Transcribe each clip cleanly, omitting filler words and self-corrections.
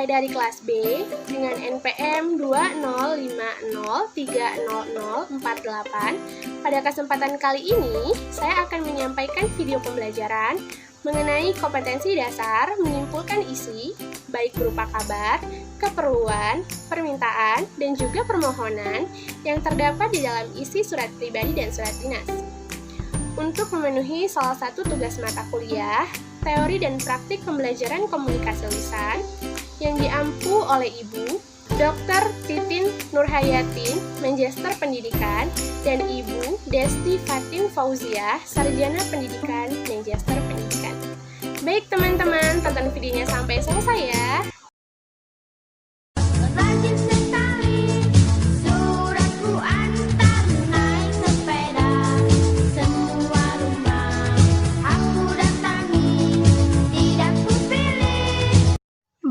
Mulai dari kelas B dengan NPM 205030048. Pada kesempatan kali ini, saya akan menyampaikan video pembelajaran mengenai kompetensi dasar menyimpulkan isi, baik berupa kabar, keperluan, permintaan, dan juga permohonan yang terdapat di dalam isi surat pribadi dan surat dinas. Untuk memenuhi salah satu tugas mata kuliah, teori dan praktik pembelajaran komunikasi lisan yang diampu oleh Ibu Dr. Titin Nurhayatin, Magister Pendidikan, dan Ibu Desti Fatim Fauzia, Sarjana Pendidikan, Magister Pendidikan. Baik teman-teman, tonton videonya sampai selesai ya.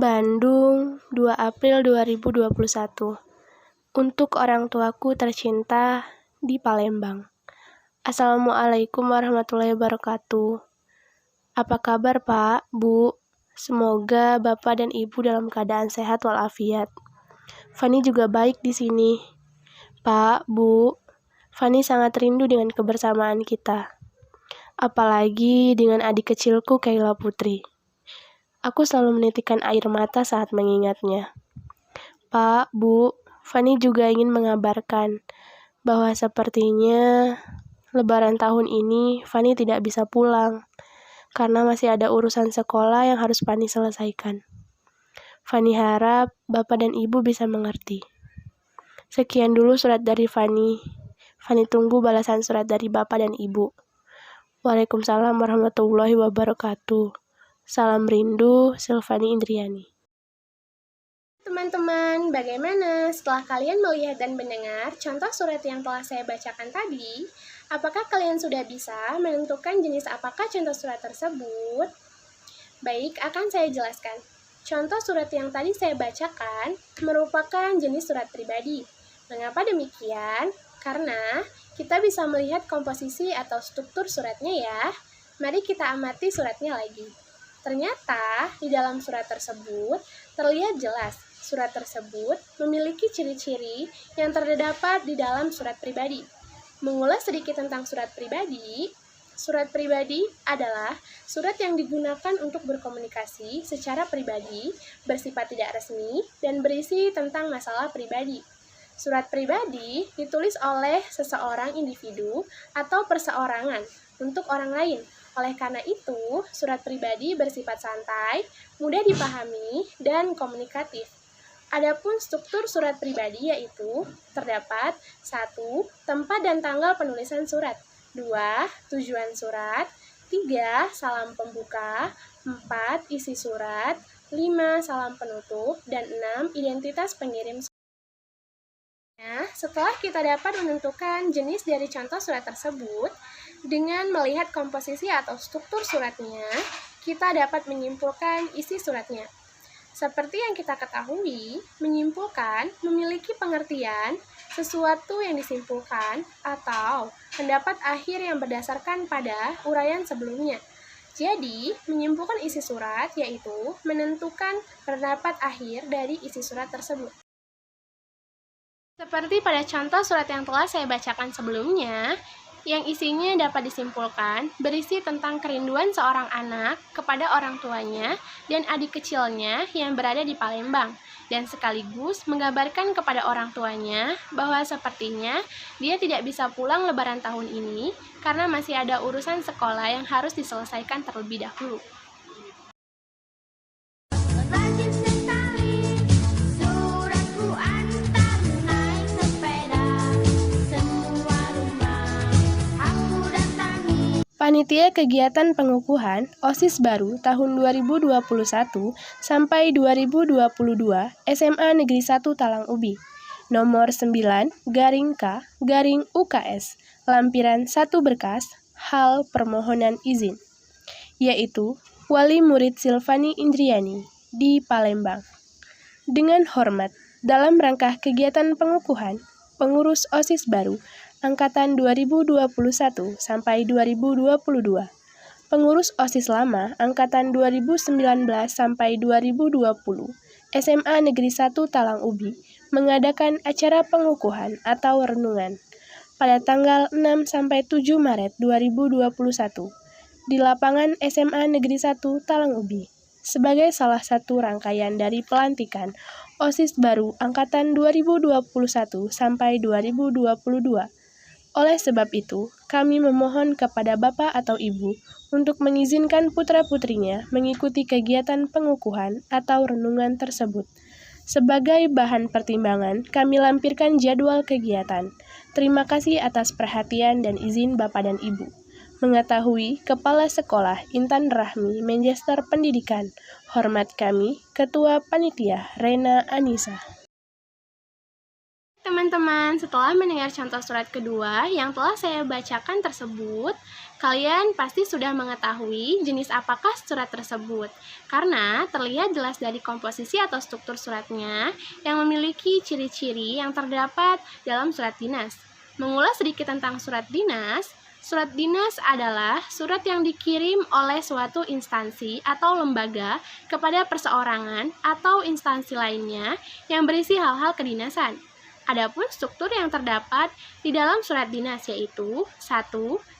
Bandung, 2 April 2021. Untuk orang tuaku tercinta di Palembang. Assalamualaikum warahmatullahi wabarakatuh. Apa kabar Pak, Bu? Semoga Bapak dan Ibu dalam keadaan sehat walafiat. Fani juga baik di sini. Pak, Bu, Fani sangat rindu dengan kebersamaan kita. Apalagi dengan adik kecilku Kayla Putri. Aku selalu menitikkan air mata saat mengingatnya. Pak, Bu, Fani juga ingin mengabarkan bahwa sepertinya Lebaran tahun ini Fani tidak bisa pulang karena masih ada urusan sekolah yang harus Fani selesaikan. Fani harap Bapak dan Ibu bisa mengerti. Sekian dulu surat dari Fani. Fani tunggu balasan surat dari Bapak dan Ibu. Waalaikumsalam warahmatullahi wabarakatuh. Salam rindu, Silvani Indriani. Teman-teman, bagaimana setelah kalian melihat dan mendengar contoh surat yang telah saya bacakan tadi? Apakah kalian sudah bisa menentukan jenis apakah contoh surat tersebut? Baik, akan saya jelaskan. Contoh surat yang tadi saya bacakan merupakan jenis surat pribadi. Mengapa demikian? Karena kita bisa melihat komposisi atau struktur suratnya ya. Mari kita amati suratnya lagi. Ternyata di dalam surat tersebut terlihat jelas surat tersebut memiliki ciri-ciri yang terdapat di dalam surat pribadi. Mengulas sedikit tentang surat pribadi adalah surat yang digunakan untuk berkomunikasi secara pribadi, bersifat tidak resmi, dan berisi tentang masalah pribadi. Surat pribadi ditulis oleh seseorang individu atau perseorangan untuk orang lain. Oleh karena itu, surat pribadi bersifat santai, mudah dipahami, dan komunikatif. Adapun struktur surat pribadi yaitu terdapat 1. Tempat dan tanggal penulisan surat, 2. Tujuan surat, 3. Salam pembuka, 4. Isi surat, 5. Salam penutup, dan 6. Identitas pengirim surat. Nah, setelah kita dapat menentukan jenis dari contoh surat tersebut, dengan melihat komposisi atau struktur suratnya, kita dapat menyimpulkan isi suratnya. Seperti yang kita ketahui, menyimpulkan memiliki pengertian sesuatu yang disimpulkan atau pendapat akhir yang berdasarkan pada uraian sebelumnya. Jadi, menyimpulkan isi surat yaitu menentukan pendapat akhir dari isi surat tersebut. Seperti pada contoh surat yang telah saya bacakan sebelumnya, yang isinya dapat disimpulkan berisi tentang kerinduan seorang anak kepada orang tuanya dan adik kecilnya yang berada di Palembang, dan sekaligus menggambarkan kepada orang tuanya bahwa sepertinya dia tidak bisa pulang Lebaran tahun ini karena masih ada urusan sekolah yang harus diselesaikan terlebih dahulu. Panitia Kegiatan Pengukuhan OSIS Baru tahun 2021 sampai 2022 SMA Negeri 1 Talang Ubi, nomor 9/K/UKS, lampiran 1 berkas, hal permohonan izin, yaitu Wali Murid Silvani Indriani di Palembang. Dengan hormat, dalam rangka kegiatan pengukuhan, pengurus OSIS Baru Angkatan 2021 sampai 2022, pengurus OSIS lama Angkatan 2019 sampai 2020, SMA Negeri 1 Talang Ubi mengadakan acara pengukuhan atau renungan pada tanggal 6-7 Maret 2021 di lapangan SMA Negeri 1 Talang Ubi sebagai salah satu rangkaian dari pelantikan OSIS baru angkatan 2021 sampai 2022. Oleh sebab itu, kami memohon kepada Bapak atau Ibu untuk mengizinkan putra-putrinya mengikuti kegiatan pengukuhan atau renungan tersebut. Sebagai bahan pertimbangan, kami lampirkan jadwal kegiatan. Terima kasih atas perhatian dan izin Bapak dan Ibu. Mengetahui Kepala Sekolah Intan Rahmi, Manchester Pendidikan. Hormat kami, Ketua Panitia Rena Anissa. Teman-teman, setelah mendengar contoh surat kedua yang telah saya bacakan tersebut, kalian pasti sudah mengetahui jenis apakah surat tersebut, karena terlihat jelas dari komposisi atau struktur suratnya yang memiliki ciri-ciri yang terdapat dalam surat dinas. Mengulas sedikit tentang surat dinas adalah surat yang dikirim oleh suatu instansi atau lembaga kepada perseorangan atau instansi lainnya yang berisi hal-hal kedinasan. Adapun struktur yang terdapat di dalam surat dinas yaitu 1.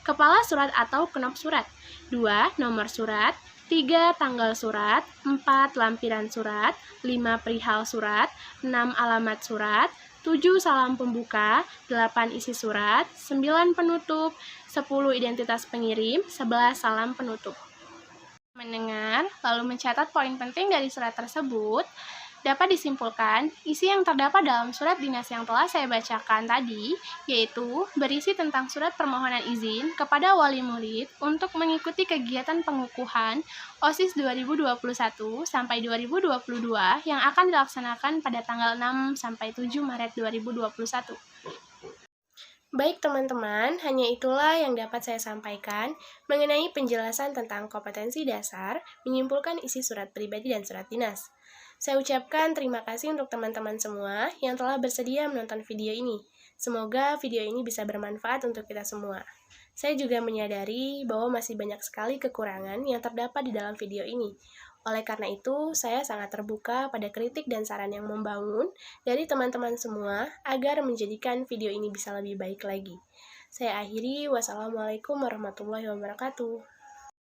Kepala surat atau kenop surat, 2. Nomor surat, 3. Tanggal surat, 4. Lampiran surat, 5. Perihal surat, 6. Alamat surat, 7. Salam pembuka, 8. Isi surat, 9. Penutup, 10. Identitas pengirim, 11. Salam penutup. Mendengar, lalu mencatat poin penting dari surat tersebut, dapat disimpulkan, isi yang terdapat dalam surat dinas yang telah saya bacakan tadi, yaitu berisi tentang surat permohonan izin kepada wali murid untuk mengikuti kegiatan pengukuhan OSIS 2021 sampai 2022 yang akan dilaksanakan pada tanggal 6-7 Maret 2021. Baik teman-teman, hanya itulah yang dapat saya sampaikan mengenai penjelasan tentang kompetensi dasar, menyimpulkan isi surat pribadi dan surat dinas. Saya ucapkan terima kasih untuk teman-teman semua yang telah bersedia menonton video ini. Semoga video ini bisa bermanfaat untuk kita semua. Saya juga menyadari bahwa masih banyak sekali kekurangan yang terdapat di dalam video ini. Oleh karena itu, saya sangat terbuka pada kritik dan saran yang membangun dari teman-teman semua agar menjadikan video ini bisa lebih baik lagi. Saya akhiri, wassalamualaikum warahmatullahi wabarakatuh.